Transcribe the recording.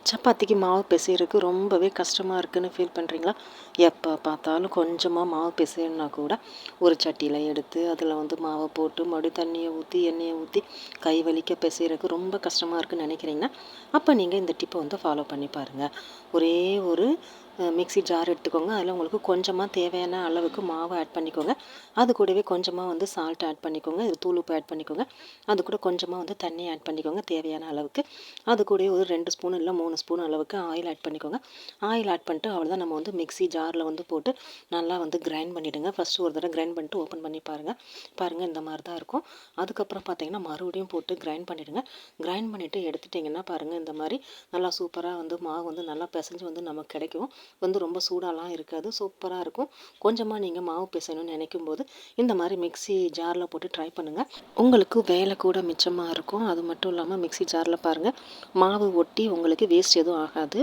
சப்பாத்திக்கு மாவு பிசைறதுக்கு ரொம்பவே கஷ்டமாக இருக்குதுன்னு ஃபீல் பண்ணுறீங்களா? எப்போ பார்த்தாலும் கொஞ்சமாக மாவு பிசையணுன்னா கூட ஒரு சட்டியில் எடுத்து அதில் மாவை போட்டு மறுபடியும் தண்ணியை ஊற்றி எண்ணெயை ஊற்றி கை வலிக்க பிசைறதுக்கு ரொம்ப கஷ்டமாக இருக்குதுன்னு நினைக்கிறீங்கன்னா, அப்போ நீங்கள் இந்த டிப்பை ஃபாலோ பண்ணி பாருங்கள். ஒரே ஒரு மிக்ஸி ஜார் எடுத்துக்கோங்க. அதில் உங்களுக்கு கொஞ்சமாக தேவையான அளவுக்கு மாவு ஆட் பண்ணிக்கோங்க. அது கூடவே கொஞ்சமாக சால்ட் ஆட் பண்ணிக்கோங்க. இது தூள் உப்பு ஆட் பண்ணிக்கோங்க. அது கூட கொஞ்சமாக தண்ணி ஆட் பண்ணிக்கோங்க தேவையான அளவுக்கு. அது கூடவே ஒரு 2 ஸ்பூன் இல்லை 3 ஸ்பூன் அளவுக்கு ஆயில் ஆட் பண்ணிக்கோங்க. ஆயில் ஆட் பண்ணிட்டு அவ்வளோதான், நம்ம மிக்ஸி ஜாரில் போட்டு நல்லா கிரைண்ட் பண்ணிவிடுங்க. ஃபஸ்ட்டு ஒரு தடவை கிரைண்ட் பண்ணிட்டு ஓப்பன் பண்ணி பாருங்கள் இந்த மாதிரி தான் இருக்கும். அதுக்கப்புறம் பார்த்தீங்கன்னா மறுபடியும் போட்டு கிரைண்ட் பண்ணிவிடுங்க. கிரைண்ட் பண்ணிவிட்டு எடுத்துட்டிங்கன்னா பாருங்கள் இந்த மாதிரி நல்லா சூப்பராக மாவு நல்லா பிசைஞ்சு நமக்கு கிடைக்கும். ரொம்ப சூடாலாம் இருக்காது, சூப்பராக இருக்கும். கொஞ்சமாக நீங்கள் மாவு பிசையணும்னு நினைக்கும் போது இந்த மாதிரி மிக்ஸி ஜாரில் போட்டு ட்ரை பண்ணுங்கள். உங்களுக்கு வேலை கூட மிச்சமாக இருக்கும். அது மட்டும் இல்லாமல் மிக்ஸி ஜாரில் பாருங்கள் மாவு ஒட்டி உங்களுக்கு வேஸ்ட் எதுவும் ஆகாது.